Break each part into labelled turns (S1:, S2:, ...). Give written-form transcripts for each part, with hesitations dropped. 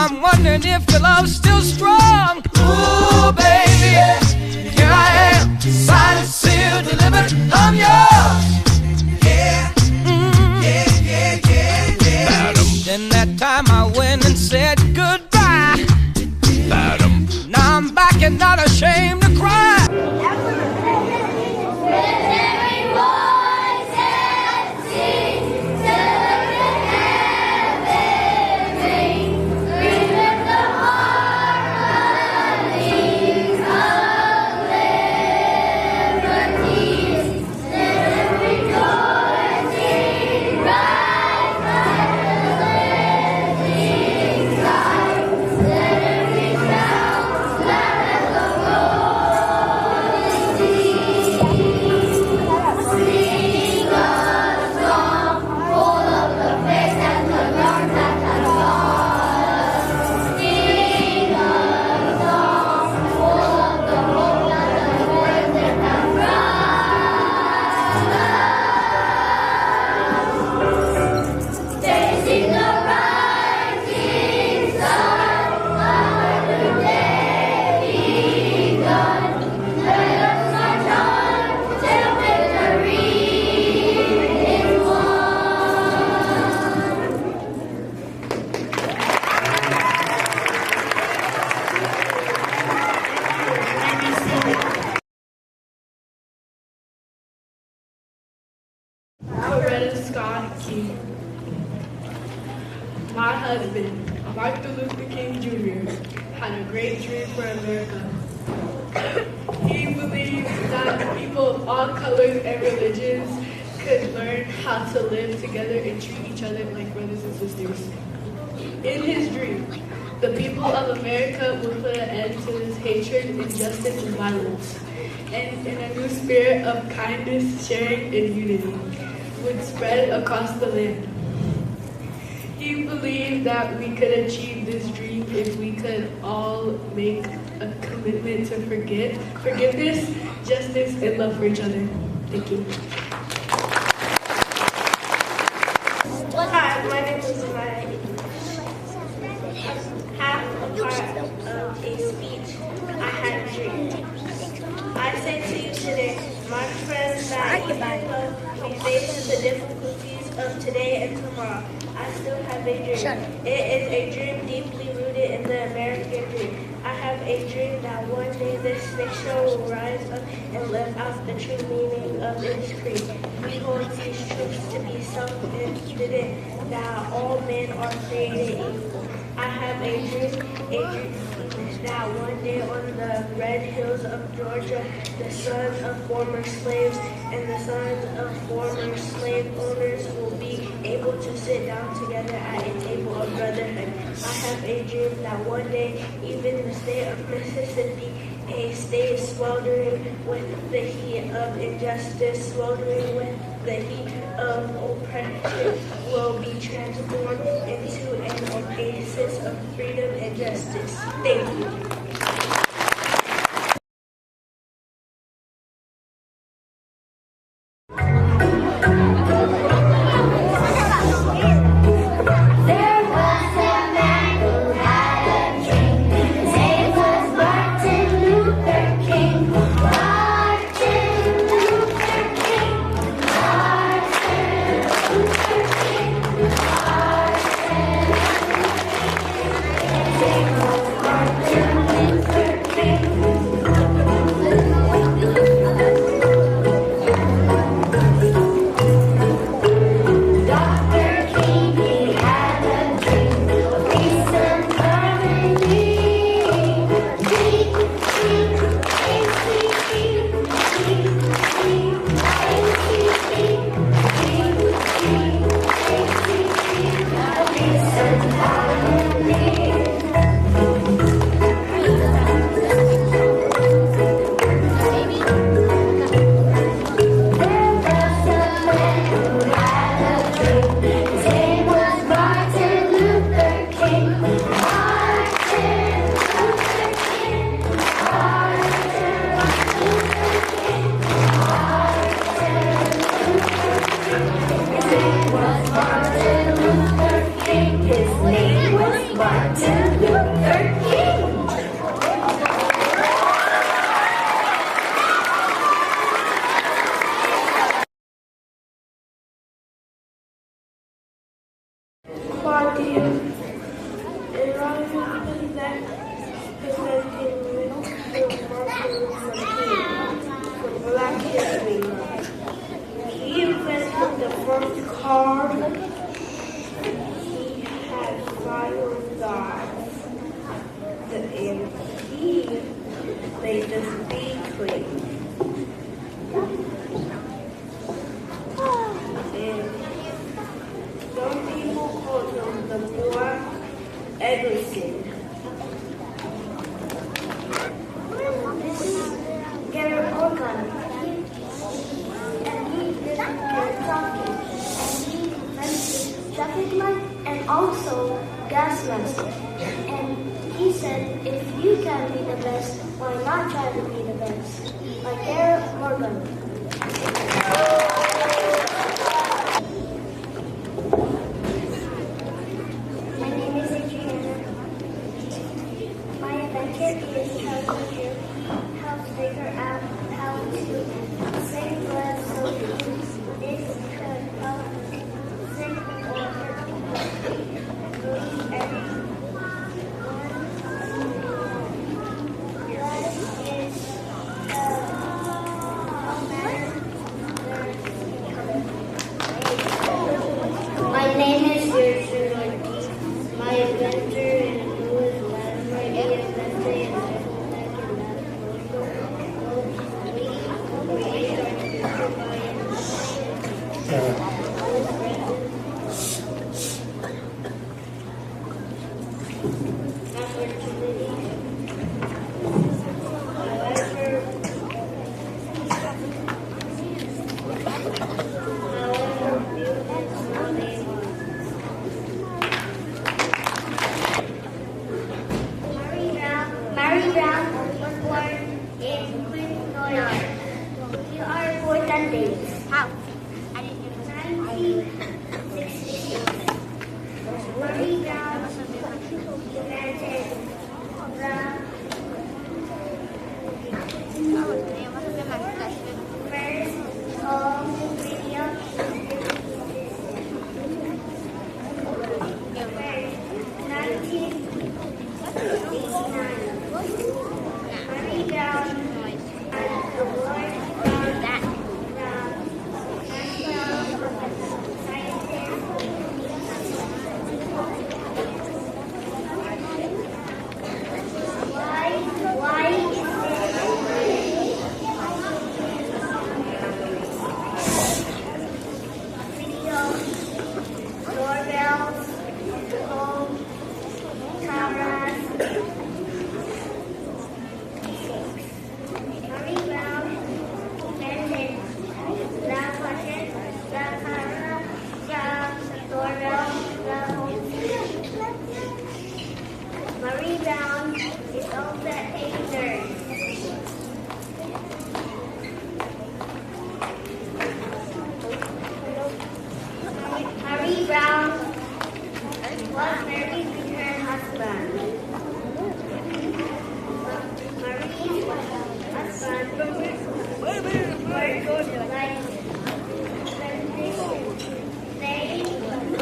S1: I'm wondering if your love's still strong. Ooh, baby, here I am, signed, sealed, delivered, I'm yours. Yeah, yeah. Then that time I went and said goodbye. Now I'm back and not ashamed to cry.
S2: My husband, Martin Luther King Jr., had a great dream for America. He believed that people of all colors and religions could learn how to live together and treat each other like brothers and sisters. In his dream, the people of America would put an end to this hatred, injustice, and violence, and in a new spirit of kindness, sharing, and unity would spread across the land. He believed that we could achieve this dream if we could all make a commitment to forgiveness, justice, and love for each other. Thank you.
S3: Hi, my name is Maya. Half a part of a speech I had dreamed. I say to you today, my friends, that even though we face the difficulties of today and tomorrow, I still have a dream. It is a dream deeply rooted in the American dream. I have a dream that one day this nation will rise up and live out the true meaning of its creed. We hold these truths to be self-evident, that all men are created equal. I have a dream that one day on the red hills of Georgia, the sons of former slaves and the sons of former slave owners will be able to sit down together at a table of brotherhood. I have a dream that one day, even the state of Mississippi, a state sweltering with the heat of injustice, sweltering with the heat of oppression, will be transformed into an oasis of freedom and justice. Thank you.
S4: Martin
S3: ever seen. This is Garrett Morgan, and he did Garrett talking, and he invented traffic light and also gas mask. And he said, if you can be the best, why not try to be the best? Like Garrett Morgan. My name is Adriana. My adventure is trying to help figure out how to save blood so this could help sick or hurt people. Believe everyone. Blood is no matter their color. My name is Yersin Ortiz. My adventure was last Friday and Wednesday and Mary Brown was born in Queen, New York. You are for 10 days. How? 1966. Mary Brown invented the first home video. First, 1969. Mary Brown and award from the National Scientist. Why is this video, doorbells, home, cameras? Mary Brown invented the button, the camera, the doorbell, the home. Mary Brown is also a nurse. Mary Brown was married with her husband. Mary's husband worked like electrician. They worked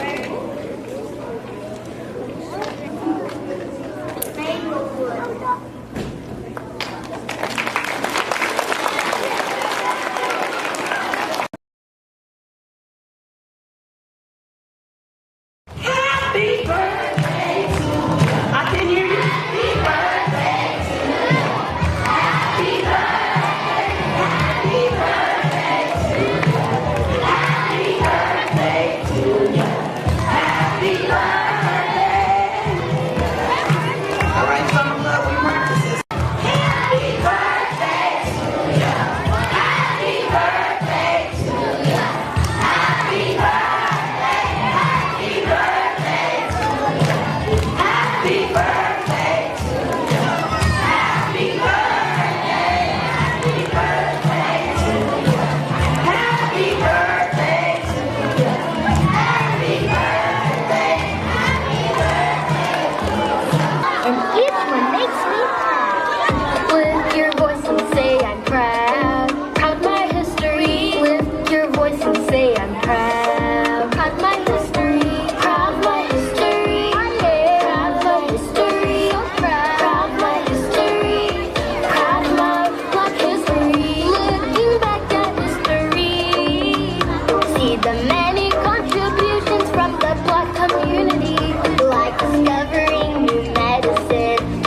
S3: Maplewood.
S4: Happy birthday to you. I can hear you. Happy birthday to you. Happy birthday. Happy birthday to you. Happy birthday to you. Happy birthday. All right, Summer Love, we practice this. Happy birthday to you. Happy birthday to you. Happy birthday. Happy birthday to you. Happy birthday to you. Happy birthday. Happy birthday to you. Happy birthday to you. Happy birthday. Happy birthday.
S3: And each one makes me proud. Lift your voice and say I'm proud. Proud my history. Lift your voice and say I'm proud. Proud my history. Proud my history. Proud my history. Proud my history. Proud my Black history. Looking back at history. See the many contributions from the Black community, like discovering new medicine,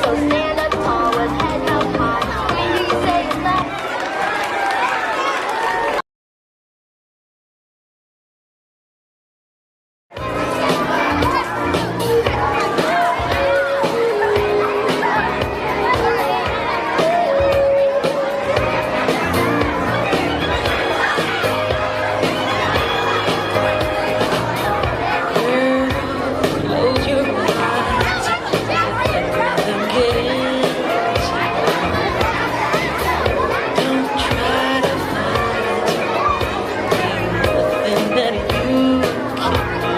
S5: So stand up tall with head held high. When you say left.
S1: Close your eyes and let them get in. Don't try to fight nothing that you can do.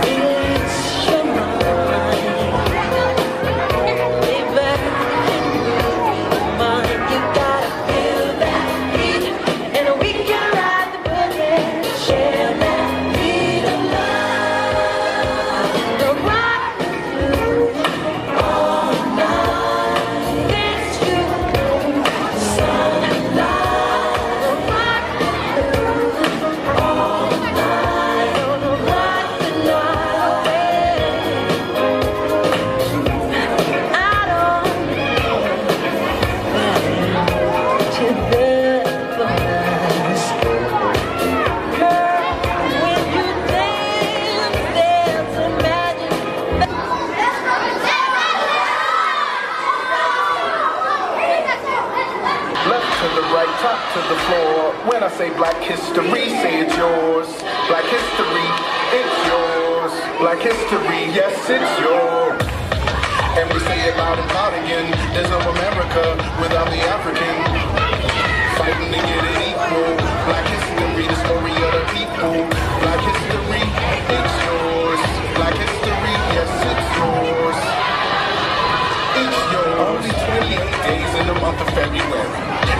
S1: It's your mind. Lay back and move your mind. You gotta feel that beat, and we can ride the bullet. Share that beat of love. The rock with you all night. Dance to sunlight. The rock with you all night. Gonna rock the night away. I don't to the bus. Girl, when you dance, dance and magic.
S6: Left to the right, top to the floor. When I say black history, say it's yours. Black history, it's yours. Black history, yes, it's yours. And we say it loud and proud again. There's no America without the African. Fighting to get it equal. Black history, the story of the people. Black history, it's yours. Black history, yes, it's yours. It's yours. Only 28 days in the month of February.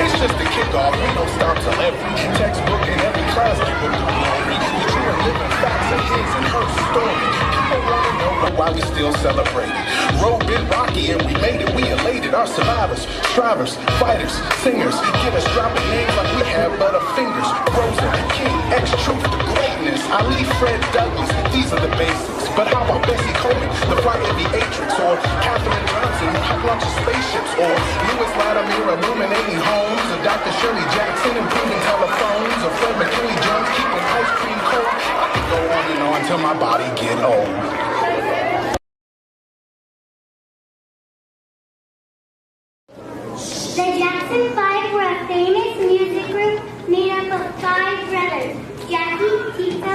S6: It's just a kickoff. We don't stop till every textbook in every class give them the glory. The true and living facts of his and her story. People want to know why we still celebrate it. Road been rocky and we made it. We elated. Our survivors, strivers, fighters, singers. Get us dropping names like we have butterfingers. Frozen, King, X-Truth, the greatness. Ali, Fred, Douglas. These are the basics. But how about Bessie Coleman, the flight aviatrix, or Katherine Johnson, who hot launches spaceships, or Lewis Latimer illuminating homes, or Dr. Shirley Jackson improving telephones, or Fred McKinley Jones keeping ice cream cold? I could go on and on till my body get old.
S5: The Jackson Five were a famous music group made up of 5 brothers: Jackie, Tito,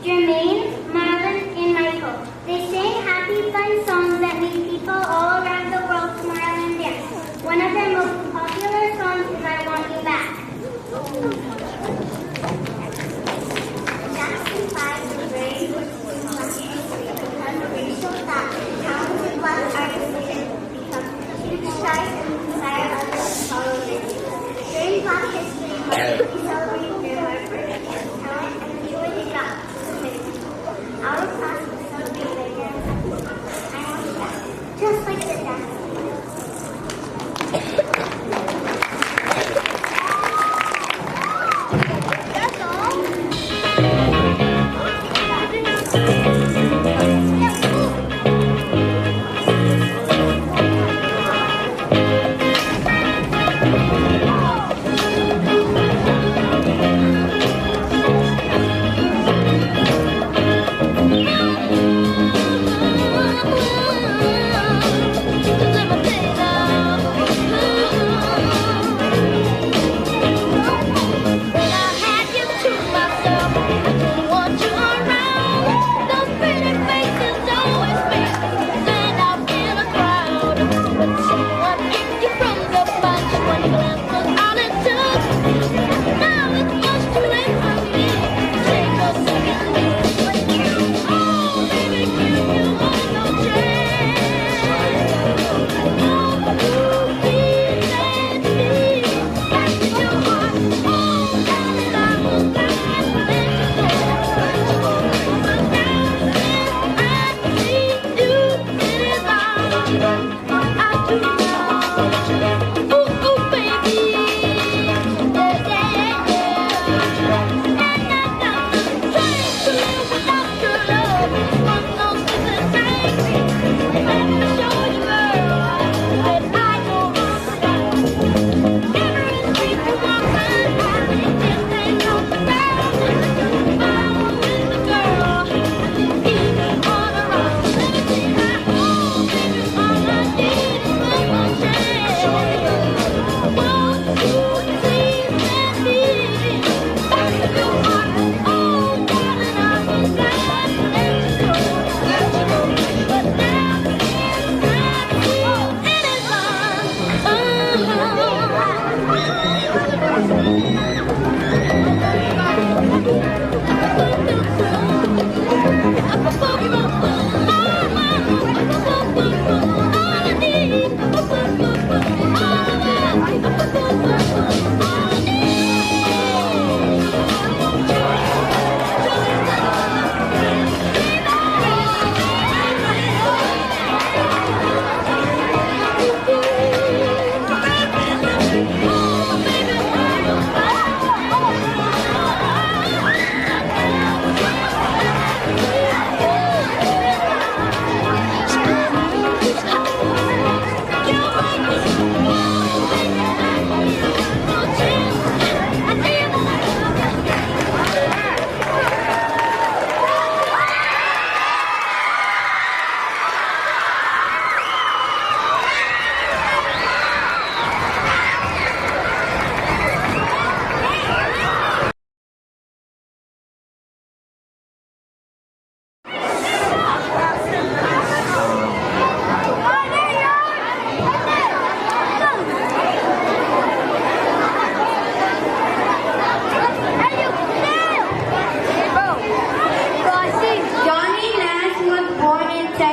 S5: Jermaine, Marlon, and Michael. They sang happy, fun songs that made people all around the world smile and dance. One of their most popular songs is "I Want You Back." The Jackson Five were very important in Black history because of racial thought. Talented Black artists become huge stars and inspire others to follow their dreams. During Black History Month, we celebrate their hard work, talent, and the joy they brought to the community. Our class will celebrate their dance. I want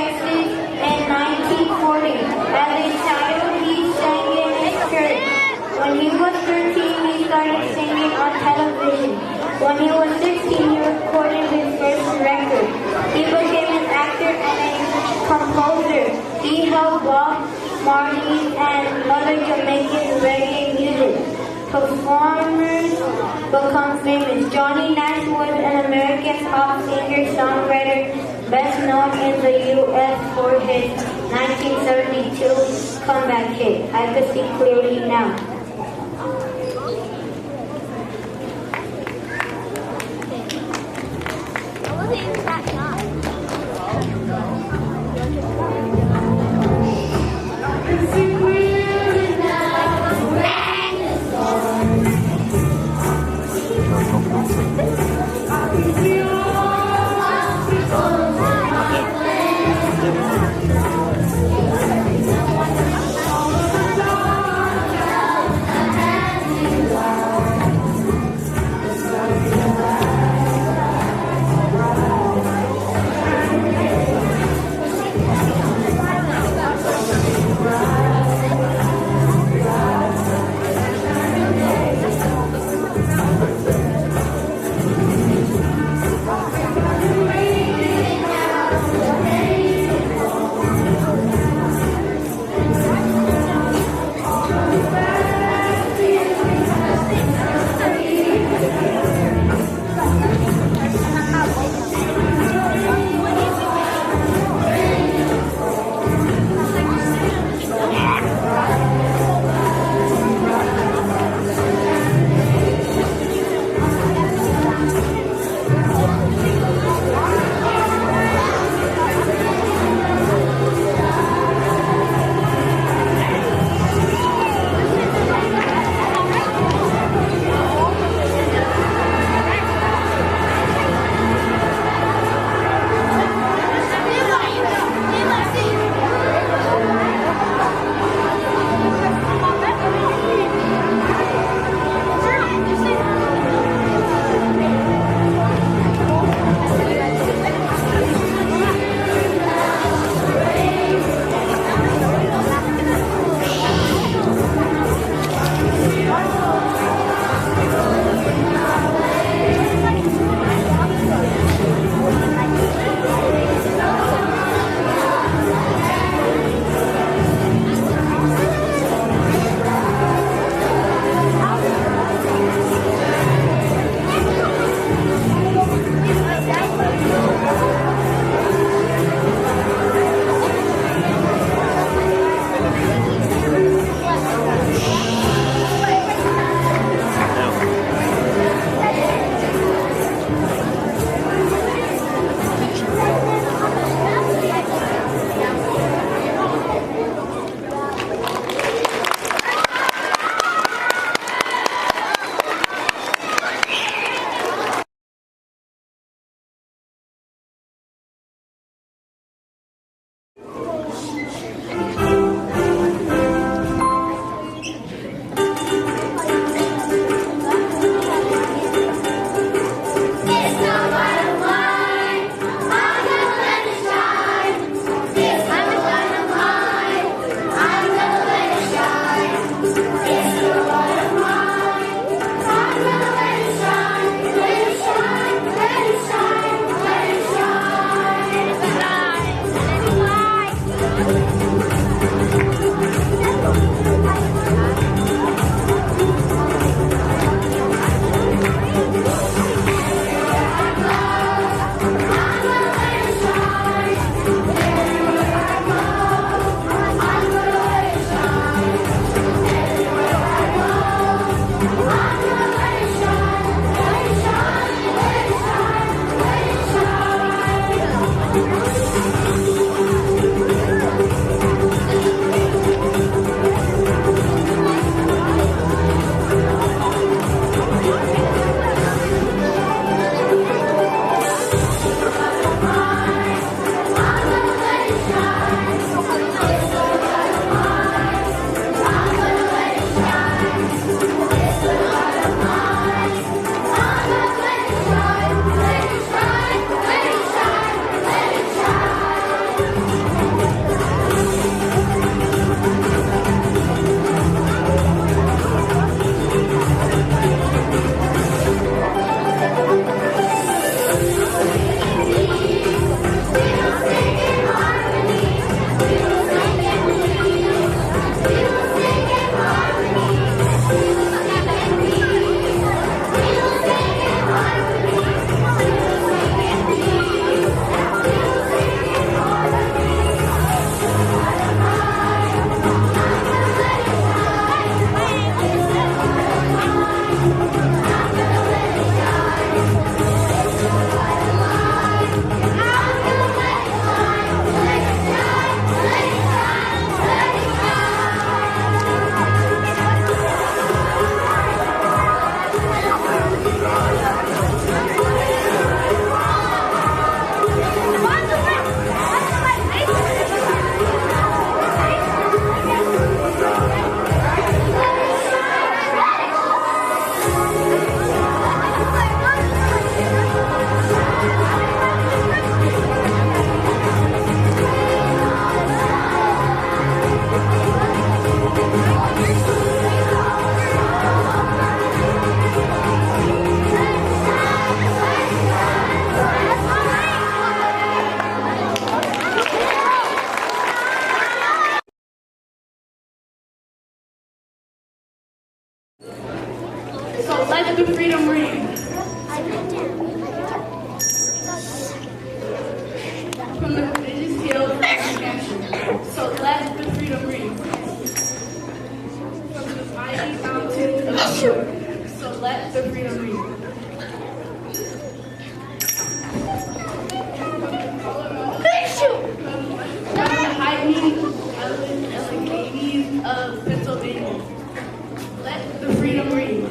S5: Texas in 1940. As a child, he sang in his church. When he was 13, he started singing on television. When he was 16, he recorded his first record. He became an actor and a composer. He helped Bob Marley and other Jamaican reggae music performers become famous. Johnny Nash was an American pop singer-songwriter best known in the U.S. for his 1972 comeback hit, I Could See Clearly Now.
S2: the freedom ring. From the religious hills of New Hampshire. So let the freedom ring. From the mighty mountains of the Lord. So let the freedom ring. From the heightening Alleghenies of Pennsylvania. Let the freedom ring.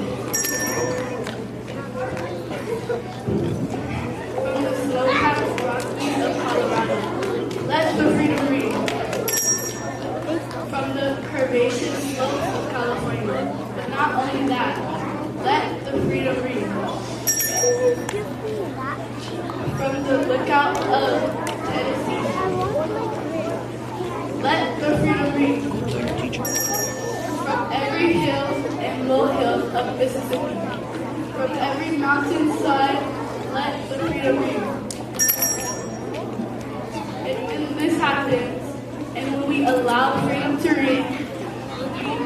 S2: From the snow-capped Rockies of Colorado. Let the freedom ring. From the curvaceous slopes of California. But not only that, let the freedom ring. From the lookout of Tennessee. Let the freedom ring. From every hill and molehills of Mississippi. From every mountainside, let the freedom ring. And when this happens, and when we allow freedom to ring,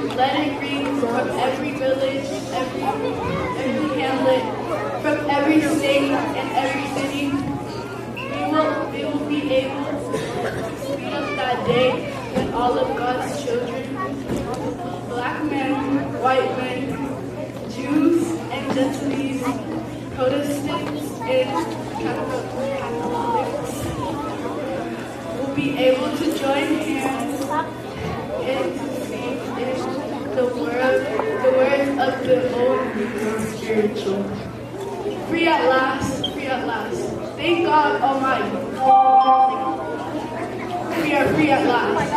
S2: we let it ring from every village, every hamlet, from every state and every city. We will be able to speed up that day when all of God's children, black men, white men, Jews and Gentiles, Protestants and Catholics, will be able to join hands and to sing in the words of the old Negro spiritual. Free at last, free at last. Thank God Almighty. We are free at last.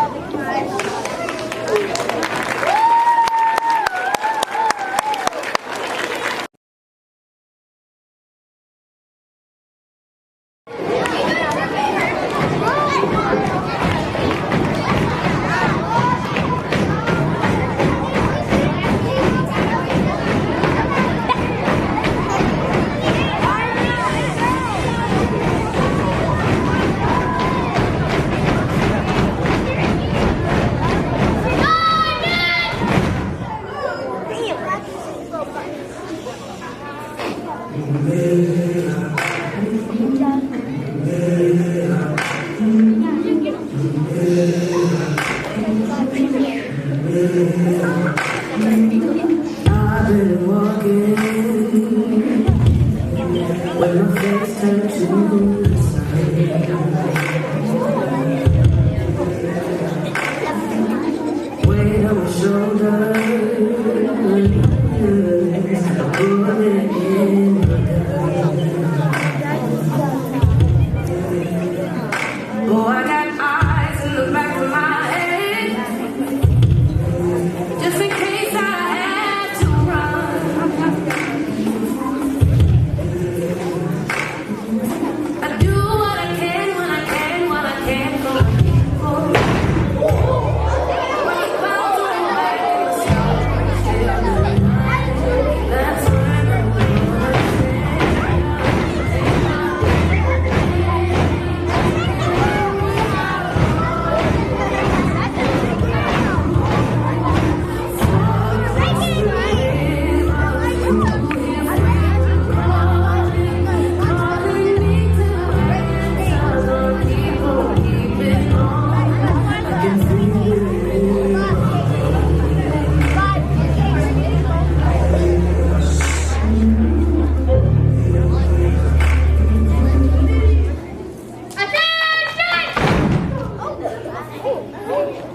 S5: Attention!